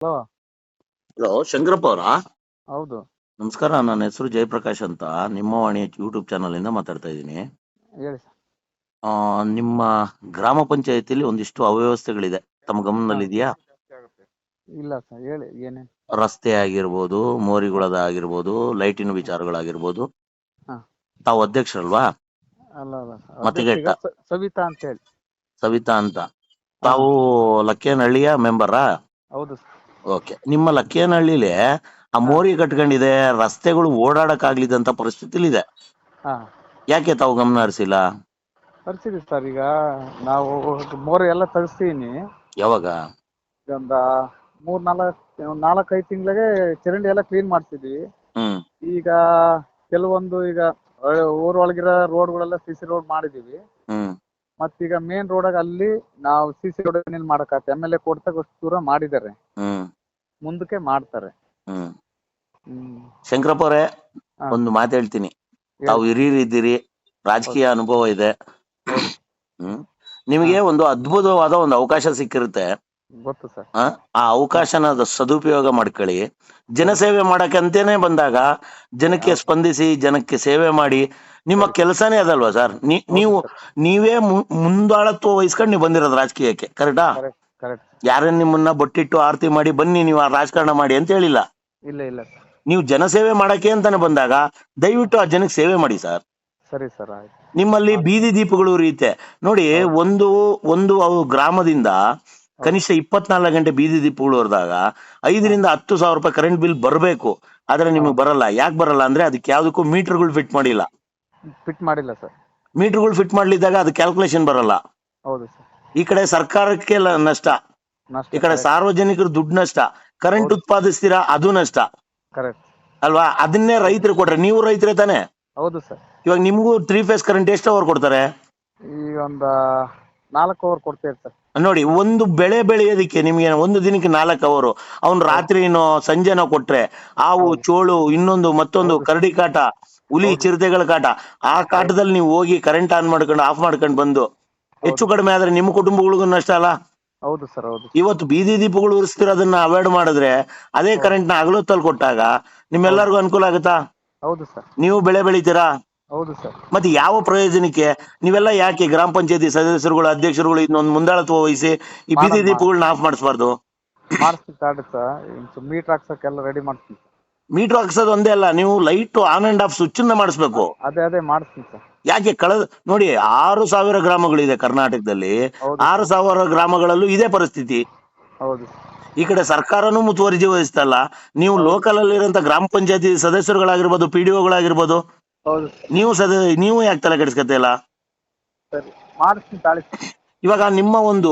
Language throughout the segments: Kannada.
ಹಲೋ. ಹಲೋ, ಶಂಕರಪ್ಪ ಅವರಾ? ಹೌದು. ನಮಸ್ಕಾರ. ನನ್ನ ಹೆಸರು ಜಯಪ್ರಕಾಶ್ ಅಂತ, ನಿಮ್ಮ ವಾಣಿ ಯೂಟ್ಯೂಬ್ ಚಾನಲ್ ಇಂದ ಮಾತಾಡ್ತಾ ಇದ್ದೀನಿ. ಹೇಳಿ ಸರ್. ನಿಮ್ಮ ಗ್ರಾಮ ಪಂಚಾಯತಿಲಿ ಒಂದಿಷ್ಟು ಅವ್ಯವಸ್ಥೆಗಳಿದೆ, ತಮ್ಮ ಹಾ. ಗಮನದಲ್ಲಿದೆಯಾ? ಇಲ್ಲ ಸರ್, ಹೇಳಿ ಏನೇನು. ರಸ್ತೆ ಆಗಿರ್ಬೋದು, ಮೋರಿಗಳದ ಆಗಿರ್ಬೋದು, ಲೈಟಿನ ವಿಚಾರಗಳಾಗಿರ್ಬೋದು. ಹಾ. ತಾವು ಅಧ್ಯಕ್ಷರಲ್ವಾ? ಅಲ್ಲ ಅಲ್ಲ ಸರ್, ಮತಿಗೆಟ್ಟ ಅಧ್ಯಕ್ಷ ಸವಿತಾ ಅಂತ ಹೇಳಿ. ಸವಿತಾ ಅಂತ. ಹಾ. ತಾವು ಲಕ್ಕೇನಹಳ್ಳಿಯ ಮೆಂಬರಾ? ಹೌದು ಸರ್. ಓಕೆ. ನಿಮ್ಮ ಲಕ್ಕೇನಹಳ್ಳಿಲಿ ಆ ಹಾ. ಮೋರಿ ಕಟ್ಕೊಂಡಿದೆ, ರಸ್ತೆಗಳು ಓಡಾಡಕ್ ಆಗ್ಲಿದಂತ ಪರಿಸ್ಥಿತಿಲಿದೆ. ಹಾ. ಯಾಕೆ ತಾವು ಗಮನ ಹರಿಸಿಲ್ಲ? ತರಿಸಿದ್ವಿ ಸರ್. ಈಗ ನಾವು ಮೋರಿ ಎಲ್ಲ ತರಿಸ್ತೀನಿ. ಯಾವಾಗ? ಒಂದ 4-5 ತಿಂಗಳಿಗೆ ಚರಂಡಿ ಎಲ್ಲ ಕ್ಲೀನ್ ಮಾಡ್ತಿದ್ವಿ. ಹ್ಮ್ ಈಗ ಕೆಲವೊಂದು ಈಗ ಊರೊಳಗಿರೋ ರೋಡ್ಗಳೆಲ್ಲ CC ರೋಡ್ ಮಾಡಿದೀವಿ. ಹ್ಮ್ ಮತ್ತೀಗ ಮೇನ್ ರೋಡಾಗ ಅಲ್ಲಿ ನಾವು CC ರೋಡ್ ಮಾಡಕತ್ತೆ. MLA ಕೊಡ್ತಾಗ ಅಷ್ಟು ದೂರ ಮಾಡಿದ್ದಾರೆ, ಹ್ಮ್ ಮುಂದಕ್ಕೆ ಮಾಡ್ತಾರೆ. ಹ್ಮ್ ಹ್ಮ್. ಶಂಕರಪ್ಪ ಅವರೇ, ಹಾ. ಒಂದು ಮಾತು ಹೇಳ್ತೀನಿ. ತಾವು ಹೇಳಿ. ಹಿರಿಯರಿದ್ದೀರಿ, ರಾಜಕೀಯ ಅನುಭವ ಇದೆ. ಹೌದು. ಹ್ಮ್ ಹಾ. ನಿಮಗೆ ಒಂದು ಅದ್ಭುತವಾದ ಒಂದು ಅವಕಾಶ ಸಿಕ್ಕಿರುತ್ತೆ. ಗೊತ್ತು ಸರ್. ಆ ಅವಕಾಶನ ಸದುಪಯೋಗ ಮಾಡ್ಕೊಳ್ಳಿ. ಜನಸೇವೆ ಮಾಡಕ್ಕಂತೇನೆ ಬಂದಾಗ ಜನಕ್ಕೆ ಹೌದು. ಸ್ಪಂದಿಸಿ, ಜನಕ್ಕೆ ಸೇವೆ ಮಾಡಿ. ನಿಮ್ಮ ಸರಿ. ಕೆಲಸನೇ ಅದಲ್ವಾ ಸರ್? ಹೌದು ನೀವು ಸರ್. ನೀವೇ ಮುಂದಾಳತ್ವ ವಹಿಸ್ಕೊಂಡು ನೀವು ಬಂದಿರೋದು ರಾಜಕೀಯಕ್ಕೆ, ಕರೆಕ್ಟಾ? Correct correct. ಯಾರೇ ನಿಮ್ಮನ್ನ ಬೊಟ್ಟಿಟ್ಟು ಆರತಿ ಮಾಡಿ ಬನ್ನಿ ನೀವು ಆ ರಾಜಕಾರಣ ಮಾಡಿ ಅಂತ ಹೇಳಿಲ್ಲ. ಇಲ್ಲ ಇಲ್ಲ ಸರ್. ನೀವು ಜನಸೇವೆ ಮಾಡಕ್ಕೆ ಅಂತಾನೆ ಬಂದಾಗ ದಯವಿಟ್ಟು ಆ ಜನಕ್ಕೆ ಸೇವೆ ಮಾಡಿ ಸರ್. ಸರಿ ಸರ್, ಆಯ್ತು. ನಿಮ್ಮಲ್ಲಿ ಬೀದಿ ದೀಪಗಳು ಉರಿಯುತ್ತೆ ನೋಡಿ. ಹೌದು. ಒಂದು ಒಂದು ಅವು ಗ್ರಾಮದಿಂದ ಹೌದು. ಕನಿಷ್ಠ 24 ಗಂಟೆ ಬೀದಿ ದೀಪಗಳು ಹೊರದಾಗ 5ರಿಂದ 10,000 ರೂಪಾಯಿ ಕರೆಂಟ್ ಬಿಲ್ ಬರಬೇಕು. ಆದ್ರೆ ನಿಮಗೆ ಹೌದು. ಬರಲ್ಲ. ಯಾಕೆ ಬರಲ್ಲ ಅಂದ್ರೆ ಅದಕ್ಕೆ ಯಾವ್ದಕ್ಕೂ ಮೀಟರ್ಗಳು ಫಿಟ್ ಮಾಡಿಲ್ಲ. ಫಿಟ್ ಮಾಡಿಲ್ಲ ಸರ್. ಮೀಟರ್ಗಳು ಫಿಟ್ ಮಾಡ್ಲಿದ್ದಾಗ ಅದು ಕ್ಯಾಲ್ಕುಲೇಷನ್ ಬರಲ್ಲ. ಹೌದು ಸರ್. ಈ ಕಡೆ ಸರ್ಕಾರಕ್ಕೆ ನಷ್ಟ, ನಷ್ಟ. ಈ ಕಡೆ ಕರೆಕ್ಟ್. ಸಾರ್ವಜನಿಕರು ದುಡ್ಡು ನಷ್ಟ. ಕರೆಂಟ್ ಹೌದು. ಉತ್ಪಾದಿಸ್ತೀರಾ, ಅದು ನಷ್ಟ ಕರೆಕ್ಟ್. ಅಲ್ವಾ? ಅದನ್ನೇ ರೈತರು ಕೊಟ್ರೆ, ನೀವು ರೈತರೇ ತಾನೆ. ಹೌದು ಸರ್. ಇವಾಗ ನಿಮ್ಗೂ 3 ಫೇಸ್ ಕರೆಂಟ್ ಎಷ್ಟು ಅವರ್ ಕೊಡ್ತಾರೆ? ಈಗ ಒಂದ 4 ಅವರ್ ಕೊಡ್ತೇವೆ ಸರ್. ನೋಡಿ, ಒಂದು ಬೆಳೆ ಬೆಳೆಯೋದಿಕ್ಕೆ ನಿಮ್ಗೆ ಒಂದು ದಿನಕ್ಕೆ 4 ಅವರು. ಅವ್ನು ಹೌದು. ರಾತ್ರಿನೋ ಸಂಜೆನೋ ಕೊಟ್ರೆ ಹಾವು, ಹೌದು. ಚೋಳು, ಇನ್ನೊಂದು ಮತ್ತೊಂದು, ಹೌದು. ಕರಡಿ ಕಾಟ, ಹುಲಿ, ಹೌದು. ಚಿರತೆಗಳ ಕಾಟ. ಆ ಕಾಟದಲ್ಲಿ ನೀವು ಹೋಗಿ ಕರೆಂಟ್ ಆನ್ ಮಾಡ್ಕೊಂಡು ಆಫ್ ಮಾಡ್ಕೊಂಡು ಬಂದು ಹೆಚ್ಚು ಹೌದು. ಕಡಿಮೆ ಆದ್ರೆ ನಿಮ್ಮ ಕುಟುಂಬಗಳಿಗೂ ನಷ್ಟ ಅಲ್ಲ? ಹೌದು ಸರ್. ಹೌದು. ಇವತ್ತು ಬೀದಿ ದೀಪಗಳು ಉರಿಸ್ತಿರೋದನ್ನ ಅವಾಯ್ಡ್ ಮಾಡಿದ್ರೆ ಅದೇ ಹೌದು. ಕರೆಂಟ್ ನ ಹಗಲೊತ್ತಲ್ಲಿ ಕೊಟ್ಟಾಗ ನಿಮ್ಮೆಲ್ಲರಿಗೂ ಅನುಕೂಲ ಆಗುತ್ತಾ? ಹೌದು ಸರ್. ನೀವು ಬೆಳೆ ಬೆಳಿತೀರಾ? ಹೌದು ಸರ್. ಮತ್ತೆ ಯಾವ ಪ್ರಯೋಜನಕ್ಕೆ? ನೀವೆಲ್ಲ ಯಾಕೆ ಗ್ರಾಮ ಪಂಚಾಯತಿ ಸದಸ್ಯರುಗಳು, ಅಧ್ಯಕ್ಷರುಗಳು ಇದನ್ನೊಂದು ಮುಂದಾಳತ್ವ ವಹಿಸಿ ಈ ಬೀದಿ ದೀಪಗಳನ್ನ ಆಫ್ ಮಾಡಿಸ್ಬಾರ್ದು? ಮಾಡಿಸ್ತೀನಿ ತಾಡಿ ಸರ್. ಮೀಟರ್ ಹಾಕ್ಸಕ್ಕೆಲ್ಲ ರೆಡಿ ಮಾಡ್ತೀನಿ ಸರ್. ಮೀಟರ್ ಹಾಕ್ಸೋದು ಒಂದೇ ಅಲ್ಲ, ನೀವು light on and off switch ಮಾಡಿಸ್ಬೇಕು. ಅದೇ ಮಾಡಿಸ್ತೀನಿ ಸರ್. ಯಾಕೆ? ಕಳೆದ ನೋಡಿ, 6,000 ಗ್ರಾಮಗಳಿದೆ ಕರ್ನಾಟಕದಲ್ಲಿ. ಹೌದು. 6,000 ಗ್ರಾಮಗಳಲ್ಲೂ ಇದೇ ಪರಿಸ್ಥಿತಿ. ಹೌದು. ಈ ಕಡೆ ಸರ್ಕಾರನೂ ಮುತುವರ್ಜಿ ವಹಿಸ್ತಲ್ಲ. ನೀವು ಹೌದು. ಲೋಕಲ್ ಅಲ್ಲಿ ಇರುವಂತ ಗ್ರಾಮ ಪಂಚಾಯತಿ ಸದಸ್ಯರುಗಳಾಗಿರ್ಬೋದು, PDOಗಳಾಗಿರ್ಬೋದು, ಹೌದು. ನೀವು ಯಾಕೆ ತಲೆ ಕೆಡಿಸ್ಕೊತಿಲ್ಲ? ಸರಿ, ಮಾಡಿಸ್ತೀನಿ ತಾಳಿ ಸರ್. ಇವಾಗ ನಿಮ್ಮ ಒಂದು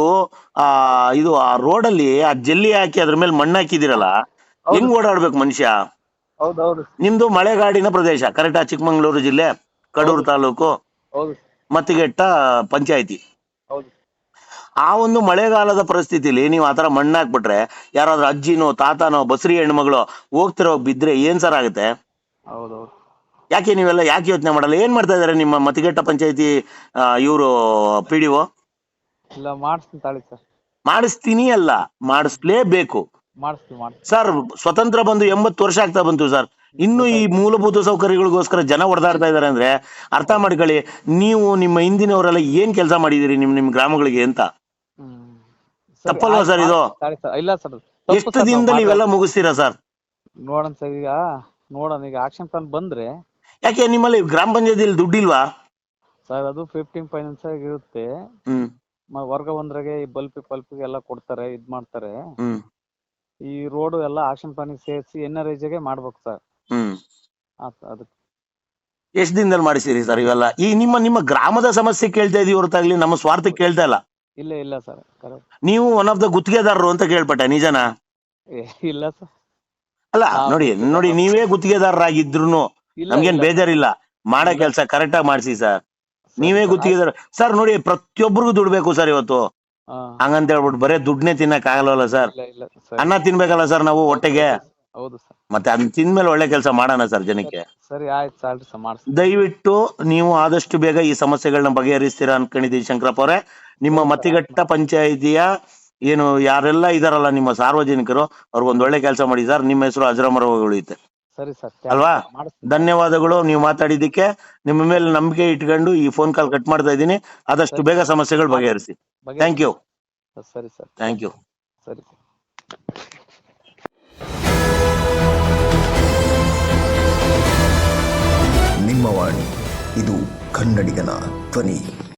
ಇದು ಆ ರೋಡಲ್ಲಿ ಆ ಜಲ್ಲಿ ಹಾಕಿ ಅದ್ರ ಮೇಲೆ ಮಣ್ಣು ಹಾಕಿದಿರಲ್ಲ, ಹೌದು. ಹೆಂಗ್ ಓಡಾಡ್ಬೇಕು ಮನುಷ್ಯ? ಹೌದು. ಹೌದು. ನಿಮ್ದು ಮಳೆಗಾಡಿನ ಪ್ರದೇಶ, ಕರೆಕ್ಟಾ? ಚಿಕ್ಕಮಂಗ್ಳೂರು ಜಿಲ್ಲೆ, ಕಡೂರು ತಾಲೂಕು, ಹೌದು. ಮತ್ತಿಗೆಟ್ಟ ಪಂಚಾಯತಿ. ಹೌದು. ಆ ಒಂದು ಮಳೆಗಾಲದ ಪರಿಸ್ಥಿತಿಲಿ ನೀವು ಆತರ ಮಣ್ಣು ಹಾಕ್ಬಿಟ್ರೆ ಯಾರಾದ್ರೂ ಅಜ್ಜಿನೋ ತಾತನೋ ಬಸ್ರಿ ಹೆಣ್ಮಗಳು ಹೋಗ್ತಿರೋ ಬಿದ್ರೆ ಏನ್ ಸರ್ ಆಗುತ್ತೆ? ಹೌದೌದು. ಯಾಕೆ ನೀವೆಲ್ಲ ಯಾಕೆ ಯೋಚನೆ ಮಾಡಲ್ಲ? ಏನ್ ಮಾಡ್ತಾ ಇದಾರೆ ನಿಮ್ಮ ಮತಿಗೆಟ್ಟ ಪಂಚಾಯತಿ ಇವರು PDO? ಇಲ್ಲ, ಮಾಡಿಸ್ತೀನಿ ತಾಳಿ ಸರ್. ಮಾಡಿಸ್ತೀನಿ ಅಲ್ಲ, ಮಾಡಿಸ್ಲೇಬೇಕು ಮಾಡಿಸ್ತೀನಿ. ಸರ್. ಸ್ವತಂತ್ರ ಬಂದು 80 ವರ್ಷ ಆಗ್ತಾ ಬಂತು ಸರ್. ಇನ್ನು ಈ ಮೂಲಭೂತ ಸೌಕರ್ಯಗಳಿಗೋಸ್ಕರ ಜನ ಹೊಡೆದಾಡ್ತಾ ಇದಾರೆ ಅಂದ್ರೆ ಅರ್ಥ ಮಾಡ್ಕೊಳ್ಳಿ. ನೀವು ನಿಮ್ಮ ಹಿಂದಿನವರೆಲ್ಲ ಏನ್ ಕೆಲಸ ಮಾಡಿದಿರಿ ನಿಮ್ ಗ್ರಾಮಗಳಿಗೆ ಅಂತ? ಸರಿ, ತಪ್ಪಲ್ವಾ ಆಯ್ತು, ಸರ್ ಇದು? ತಾಳಿ ಸರ್. ಇಲ್ಲ ಸರ್, ಎಷ್ಟು ದಿನದಲ್ಲಿ ಇವೆಲ್ಲ ಮುಗಿಸ್ತೀರಾ ಸರ್? ನೋಡೋಣ ಸರ್. ಈಗ ಆಕ್ಷನ್ ಪ್ಲಾನ್ ಬಂದ್ರೆ. ಯಾಕೆ ನಿಮ್ಮಲ್ಲಿ ಗ್ರಾಮ ಪಂಚಾಯತಿಯಲ್ಲಿ ದುಡ್ಡಿಲ್ವಾ ಸರ್? ಅದು 15 ಫೈನಾನ್ಸ್ ಇರುತ್ತೆ. ವರ್ಗ ಒಂದ್ರಾಗೆ ಈ ಬಲ್ಪ್ ಎಲ್ಲ ಕೊಡ್ತಾರೆ, ಇದ್ ಮಾಡ್ತಾರೆ. ಈ ರೋಡ್ ಎಲ್ಲ ಆಕ್ಷನ್ ಪ್ಲಾನಿಗೆ ಸೇರಿಸಿ NRIJ ಗೆ ಮಾಡ್ಬೇಕು ಸರ್. ಅದಕ್ಕೆ ಎಷ್ಟ್ ದಿನದಲ್ಲಿ ಮಾಡಿಸಿರಿ ಸರ್ ಇವೆಲ್ಲ? ಈ ನಿಮ್ಮ ಗ್ರಾಮದ ಸಮಸ್ಯೆ ಕೇಳ್ತಾ ಇದೀವಿ ಹೊರತಾಗ್ಲಿ ನಮ್ಮ ಸ್ವಾರ್ಥಕ್ಕೆ ಕೇಳ್ತಾ ಇಲ್ಲ. ಇಲ್ಲ ಸರ್. ಕರೆಕ್ಟ್. ನೀವು ಒನ್ ಆಫ್ ದ ಗುತ್ತಿಗೆದಾರರು ಅಂತ ಕೇಳ್ಪಟ್ಟೆ, ನಿಜನಾ? ಇಲ್ಲ ಸರ್. ಅಲ್ಲ, ನೋಡಿ ನೀವೇ ಗುತ್ತಿಗೆದಾರರಾಗಿದ್ರು ನಮ್ಗೇನ್ ಬೇಜಾರಿಲ್ಲ. ಮಾಡೋ ಕೆಲಸ ಕರೆಕ್ಟ್ ಆಗಿ ಮಾಡಿಸಿ ಸರ್. ನೀವೇ ಗುತ್ತಿಗೆದಾರ ಸರ್. ನೋಡಿ, ಪ್ರತಿಯೊಬ್ಬರಿಗೂ ದುಡ್ಡು ಬೇಕು ಸರ್ ಇವತ್ತು. ಹಂಗಂತ ಹೇಳ್ಬಿಟ್ಟು ಬರೇ ದುಡ್ಡನ್ನೇ ತಿನ್ನಕ್ ಆಗಲ್ವಲ್ಲ ಸರ್. ಅನ್ನ ತಿನ್ಬೇಕಲ್ಲ ಸರ್ ನಾವು ಹೊಟ್ಟೆಗೆ. ಹೌದು ಸರ್. ಮತ್ತೆ ಅದನ್ನ ತಿಂದ್ಮೇಲೆ ಒಳ್ಳೆ ಕೆಲಸ ಮಾಡೋಣ ಸರ್ ಜನಕ್ಕೆ. ಸರಿ, ಆಯ್ತು ಸಾಲ್ರಿ ಸರ್, ಮಾಡಿಸ್ತೀನಿ. ದಯವಿಟ್ಟು ನೀವು ಆದಷ್ಟು ಬೇಗ ಈ ಸಮಸ್ಯೆಗಳನ್ನ ಬಗೆಹರಿಸ್ತೀರಾ ಅನ್ಕೊಂಡಿದ್ದೀವಿ ಶಂಕರಪ್ಪ ಅವರೇ. ನಿಮ್ಮ ಮತಿಘಟ್ಟ ಪಂಚಾಯಿತಿಯ ಏನು ಯಾರೆಲ್ಲ ಇದಾರಲ್ಲ ನಿಮ್ಮ ಸಾರ್ವಜನಿಕರು ಅವ್ರಿಗೊಂದು ಒಳ್ಳೆ ಕೆಲಸ ಮಾಡಿ ಸರ್. ನಿಮ್ಮ ಹೆಸರು ಅಜರಾಮರವಾಗಿ ಉಳಿಯುತ್ತೆ. ಸರಿ ಸರ್, ಅಲ್ವಾ? ಧನ್ಯವಾದಗಳು ನೀವು ಮಾತಾಡಿದ್ದಕ್ಕೆ. ನಿಮ್ಮ ಮೇಲೆ ನಂಬಿಕೆ ಇಟ್ಕೊಂಡು ಈ ಫೋನ್ ಕಾಲ್ ಕಟ್ ಮಾಡ್ತಾ ಇದ್ದೀನಿ. ಆದಷ್ಟು ಬೇಗ ಸಮಸ್ಯೆಗಳು ಬಗೆಹರಿಸಿ. Thank you. ಸರಿ ಸರ್, ಥ್ಯಾಂಕ್ ಯು. ಸರಿ. ನಿಮ್ಮ ವಾಣಿ, ಇದು ಕನ್ನಡಿಗನ ಧ್ವನಿ.